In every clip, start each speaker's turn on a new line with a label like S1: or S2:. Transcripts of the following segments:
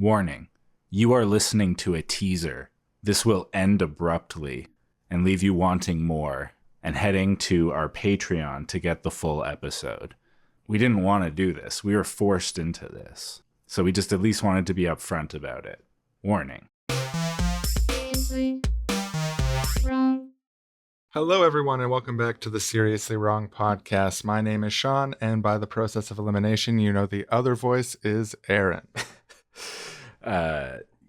S1: Warning, you are listening to a teaser. This will end abruptly and leave you wanting more and heading to our Patreon to get the full episode. We didn't want to do this. We were forced into this. So we just at least wanted to be upfront about it. Warning.
S2: Hello, everyone, and welcome back to the Seriously Wrong podcast. My name is Sean, and by the process of elimination, you know the other voice is Aaron.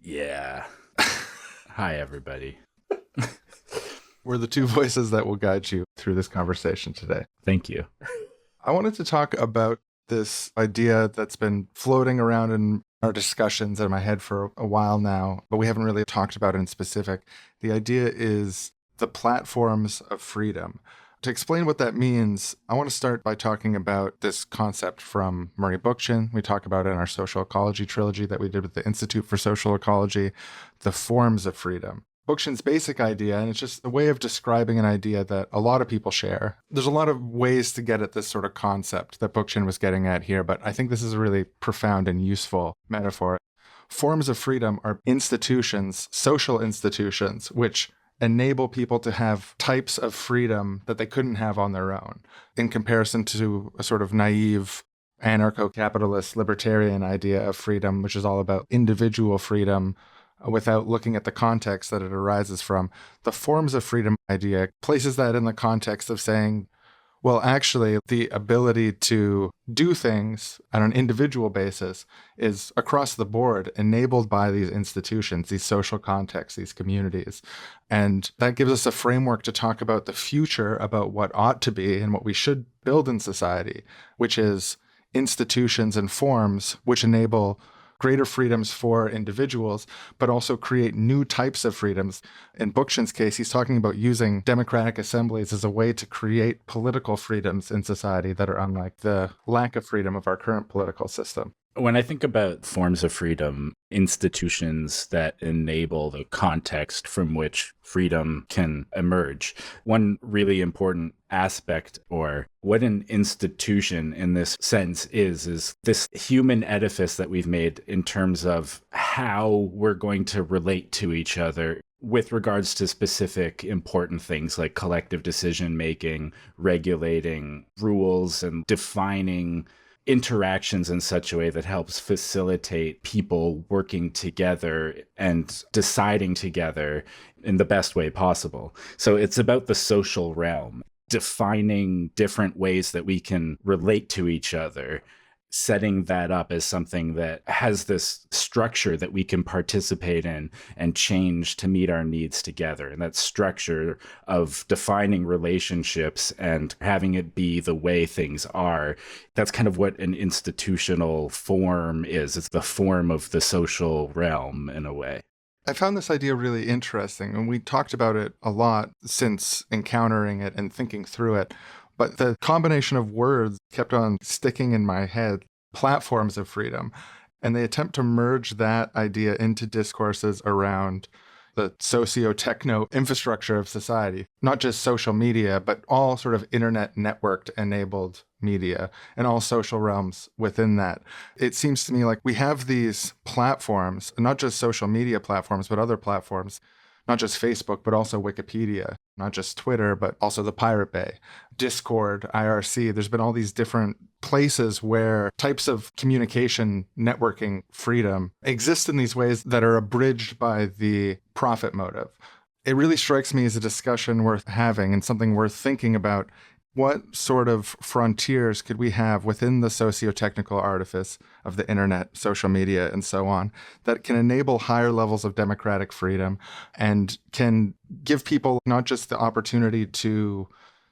S1: Yeah. Hi, everybody.
S2: We're the two voices that will guide you through this conversation today.
S1: Thank you.
S2: I wanted to talk about this idea that's been floating around in our discussions in my head for a while now, but we haven't really talked about it in specific. The idea is the platforms of freedom. To explain what that means, I want to start by talking about this concept from Murray Bookchin. We talk about it in our social ecology trilogy that we did with the Institute for Social Ecology, the forms of freedom. Bookchin's basic idea, and it's just a way of describing an idea that a lot of people share. There's a lot of ways to get at this sort of concept that Bookchin was getting at here, but I think this is a really profound and useful metaphor. Forms of freedom are institutions, social institutions, which enable people to have types of freedom that they couldn't have on their own, in comparison to a sort of naive anarcho-capitalist libertarian idea of freedom, which is all about individual freedom without looking at the context that it arises from. The forms of freedom idea places that in the context of saying, well, actually, the ability to do things on an individual basis is across the board enabled by these institutions, these social contexts, these communities. And that gives us a framework to talk about the future, about what ought to be and what we should build in society, which is institutions and forms which enable greater freedoms for individuals, but also create new types of freedoms. In Bookchin's case, he's talking about using democratic assemblies as a way to create political freedoms in society that are unlike the lack of freedom of our current political system.
S1: When I think about forms of freedom, institutions that enable the context from which freedom can emerge, one really important aspect, or what an institution in this sense is this human edifice that we've made in terms of how we're going to relate to each other with regards to specific important things like collective decision making, regulating rules, and defining interactions in such a way that helps facilitate people working together and deciding together in the best way possible. So it's about the social realm, defining different ways that we can relate to each other, setting that up as something that has this structure that we can participate in and change to meet our needs together. And that structure of defining relationships and having it be the way things are, that's kind of what an institutional form is. It's the form of the social realm in a way.
S2: I found this idea really interesting, and we talked about it a lot since encountering it and thinking through it. But the combination of words kept on sticking in my head, platforms of freedom. And they attempt to merge that idea into discourses around the socio-techno infrastructure of society, not just social media, but all sort of internet networked enabled media and all social realms within that. It seems to me like we have these platforms, not just social media platforms, but other platforms, not just Facebook, but also Wikipedia, not just Twitter, but also the Pirate Bay, Discord, IRC. There's been all these different places where types of communication networking freedom exist in these ways that are abridged by the profit motive. It really strikes me as a discussion worth having and something worth thinking about. What sort of frontiers could we have within the socio-technical artifice of the internet, social media, and so on, that can enable higher levels of democratic freedom and can give people not just the opportunity to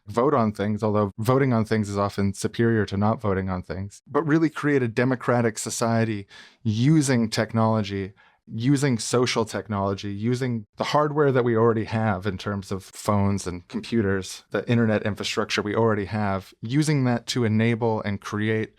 S2: vote on things, although voting on things is often superior to not voting on things, but really create a democratic society using technology, using social technology, using the hardware that we already have in terms of phones and computers, the internet infrastructure we already have, using that to enable and create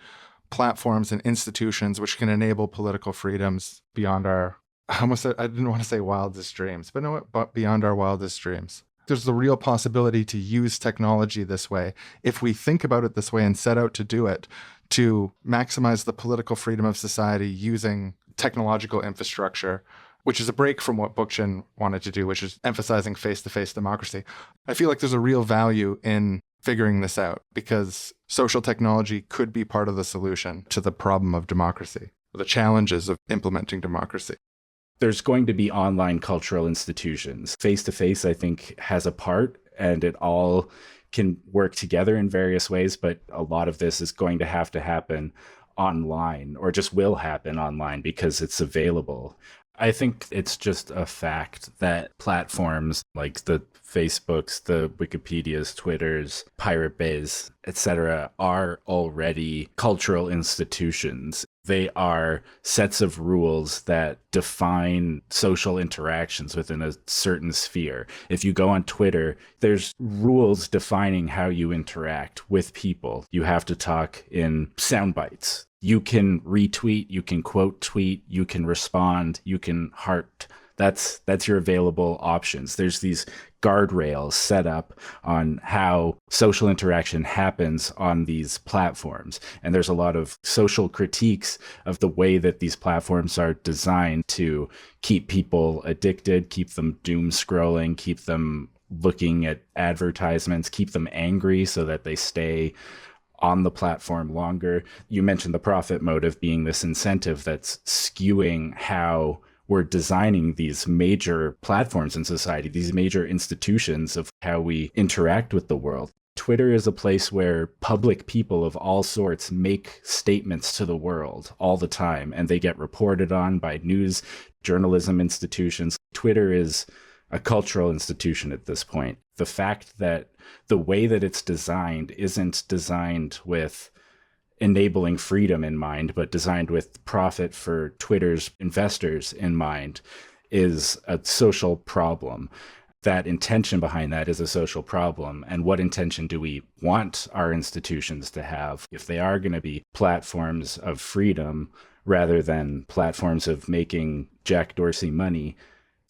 S2: platforms and institutions which can enable political freedoms beyond our, I didn't want to say wildest dreams, but no, but beyond our wildest dreams. There's the real possibility to use technology this way, if we think about it this way and set out to do it, to maximize the political freedom of society using technological infrastructure, which is a break from what Bookchin wanted to do, which is emphasizing face-to-face democracy. I feel like there's a real value in figuring this out because social technology could be part of the solution to the problem of democracy, the challenges of implementing democracy.
S1: There's going to be online cultural institutions. Face-to-face, I think, has a part, and it all can work together in various ways, but a lot of this is going to happen online, or just will happen online because it's available. I think it's just a fact that platforms like the Facebooks, the Wikipedias, Twitters, Pirate Bays, etc., are already cultural institutions. They are sets of rules that define social interactions within a certain sphere. If you go on Twitter, there's rules defining how you interact with people. You have to talk in sound bites. You can retweet, you can quote tweet, you can respond, you can heart. That's your available options. There's these guardrails set up on how social interaction happens on these platforms. And there's a lot of social critiques of the way that these platforms are designed to keep people addicted, keep them doom scrolling, keep them looking at advertisements, keep them angry so that they stay on the platform longer. You mentioned the profit motive being this incentive that's skewing how we're designing these major platforms in society, these major institutions of how we interact with the world. Twitter is a place where public people of all sorts make statements to the world all the time, and they get reported on by news, journalism institutions. Twitter is a cultural institution at this point. The fact that the way that it's designed isn't designed with enabling freedom in mind, but designed with profit for Twitter's investors in mind is a social problem. That intention behind that is a social problem. And what intention do we want our institutions to have if they are going to be platforms of freedom rather than platforms of making Jack Dorsey money?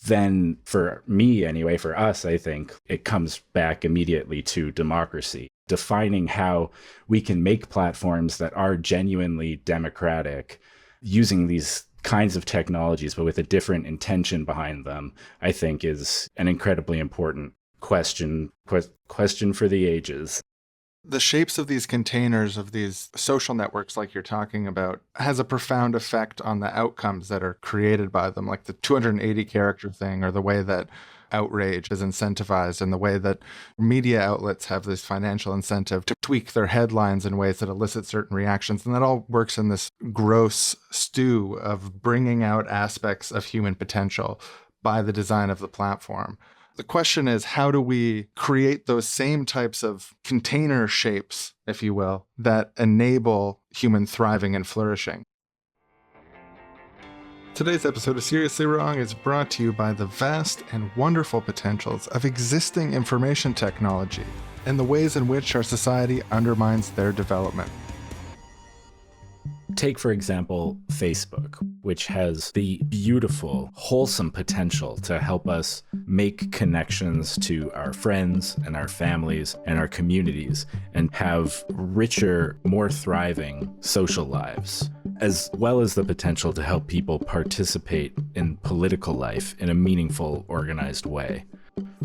S1: Then for me anyway, for us, I think it comes back immediately to democracy, defining how we can make platforms that are genuinely democratic using these kinds of technologies, but with a different intention behind them, I think is an incredibly important question for the ages.
S2: The shapes of these containers, of these social networks like you're talking about, has a profound effect on the outcomes that are created by them, like the 280 character thing, or the way that outrage is incentivized, and the way that media outlets have this financial incentive to tweak their headlines in ways that elicit certain reactions. And that all works in this gross stew of bringing out aspects of human potential by the design of the platform. The question is, how do we create those same types of container shapes, if you will, that enable human thriving and flourishing? Today's episode of Seriously Wrong is brought to you by the vast and wonderful potentials of existing information technology and the ways in which our society undermines their development.
S1: Take, for example, Facebook, which has the beautiful, wholesome potential to help us make connections to our friends and our families and our communities and have richer, more thriving social lives, as well as the potential to help people participate in political life in a meaningful, organized way.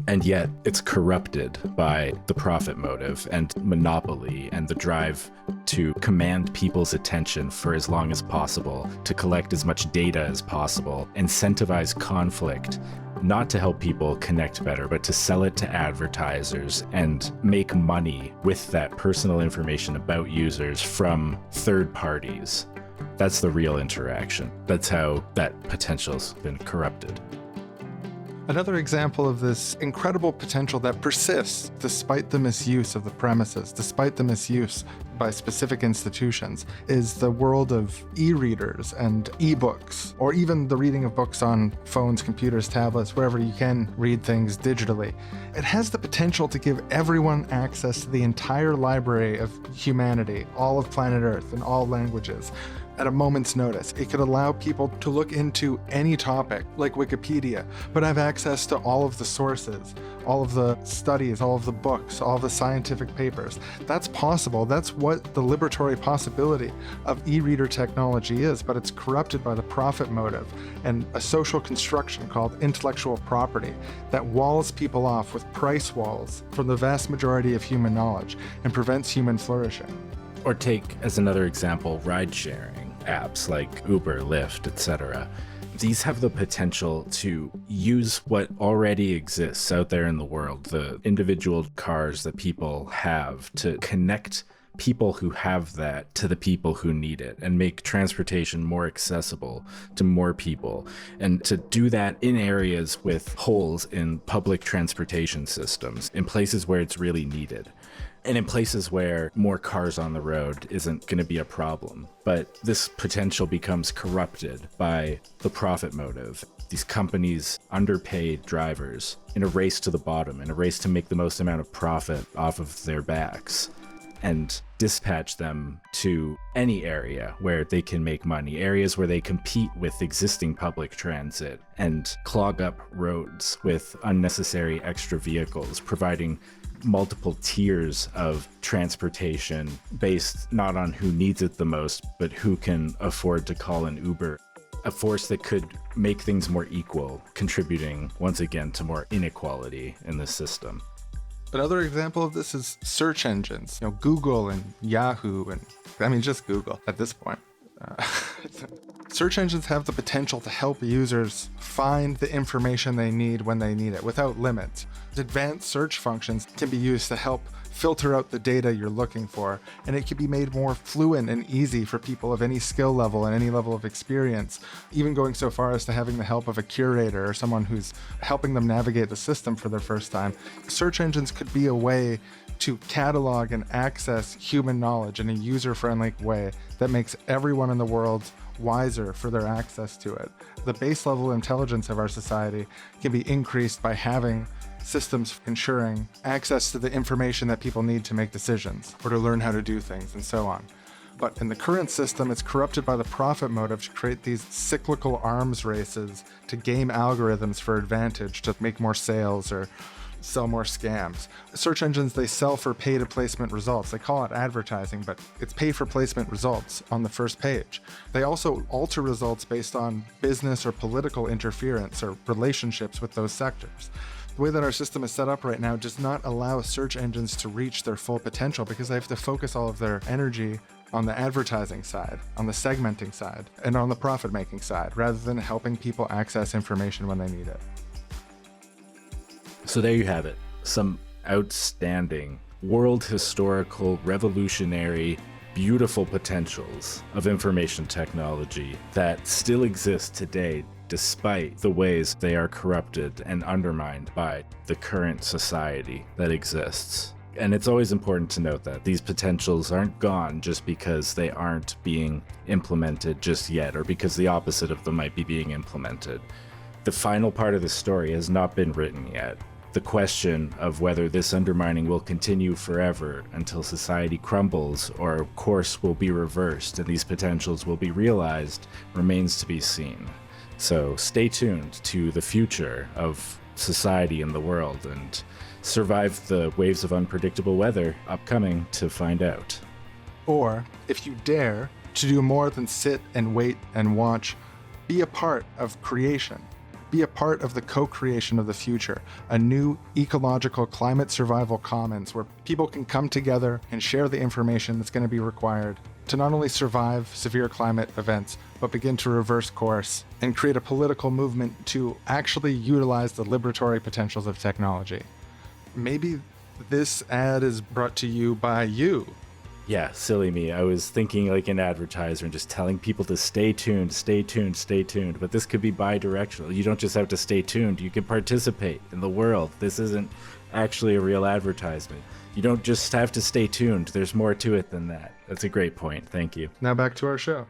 S1: And yet it's corrupted by the profit motive and monopoly and the drive to command people's attention for as long as possible, to collect as much data as possible, incentivize conflict, not to help people connect better, but to sell it to advertisers and make money with that personal information about users from third parties. That's the real interaction. That's how that potential's been corrupted.
S2: Another example of this incredible potential that persists despite the misuse of the premises, despite the misuse by specific institutions, is the world of e-readers and e-books, or even the reading of books on phones, computers, tablets, wherever you can read things digitally. It has the potential to give everyone access to the entire library of humanity, all of planet Earth, in all languages, at a moment's notice. It could allow people to look into any topic, like Wikipedia, but have access to all of the sources, all of the studies, all of the books, all of the scientific papers. That's possible. That's what the liberatory possibility of e-reader technology is, but it's corrupted by the profit motive and a social construction called intellectual property that walls people off with price walls from the vast majority of human knowledge and prevents human flourishing.
S1: Or take, as another example, ride-sharing apps like Uber, Lyft, etc. These have the potential to use what already exists out there in the world, the individual cars that people have, to connect people who have that to the people who need it and make transportation more accessible to more people, and to do that in areas with holes in public transportation systems, in places where it's really needed. And in places where more cars on the road isn't going to be a problem. But this potential becomes corrupted by the profit motive. These companies underpay drivers in a race to the bottom, in a race to make the most amount of profit off of their backs, and dispatch them to any area where they can make money, areas where they compete with existing public transit and clog up roads with unnecessary extra vehicles, providing multiple tiers of transportation based not on who needs it the most, but who can afford to call an Uber. A force that could make things more equal, contributing once again to more inequality in the system.
S2: Another example of this is search engines. Google and Yahoo, and just Google at this point. Search engines have the potential to help users find the information they need when they need it without limits. Advanced search functions can be used to help filter out the data you're looking for, and it can be made more fluent and easy for people of any skill level and any level of experience, even going so far as to having the help of a curator or someone who's helping them navigate the system for the first time. Search engines could be a way to catalog and access human knowledge in a user-friendly way that makes everyone in the world wiser for their access to it. The base level intelligence of our society can be increased by having systems ensuring access to the information that people need to make decisions or to learn how to do things and so on. But in the current system, it's corrupted by the profit motive to create these cyclical arms races to game algorithms for advantage, to make more sales or sell more scams. Search engines, they sell for pay-to-placement results. They call it advertising, but it's pay-for-placement results on the first page. They also alter results based on business or political interference or relationships with those sectors. The way that our system is set up right now does not allow search engines to reach their full potential because they have to focus all of their energy on the advertising side, on the segmenting side, and on the profit-making side, rather than helping people access information when they need it.
S1: So there you have it. Some outstanding, world historical, revolutionary, beautiful potentials of information technology that still exist today, despite the ways they are corrupted and undermined by the current society that exists. And it's always important to note that these potentials aren't gone just because they aren't being implemented just yet, or because the opposite of them might be being implemented. The final part of the story has not been written yet. The question of whether this undermining will continue forever until society crumbles or course will be reversed and these potentials will be realized remains to be seen. So stay tuned to the future of society and the world, and survive the waves of unpredictable weather upcoming to find out.
S2: Or, if you dare to do more than sit and wait and watch, be a part of creation. Be a part of the co-creation of the future, a new ecological climate survival commons where people can come together and share the information that's going to be required to not only survive severe climate events, but begin to reverse course and create a political movement to actually utilize the liberatory potentials of technology. Maybe this ad is brought to you by you.
S1: Yeah, silly me. I was thinking like an advertiser and just telling people to stay tuned, stay tuned, stay tuned. But this could be bi-directional. You don't just have to stay tuned. You can participate in the world. This isn't actually a real advertisement. You don't just have to stay tuned. There's more to it than that. That's a great point. Thank you.
S2: Now back to our show.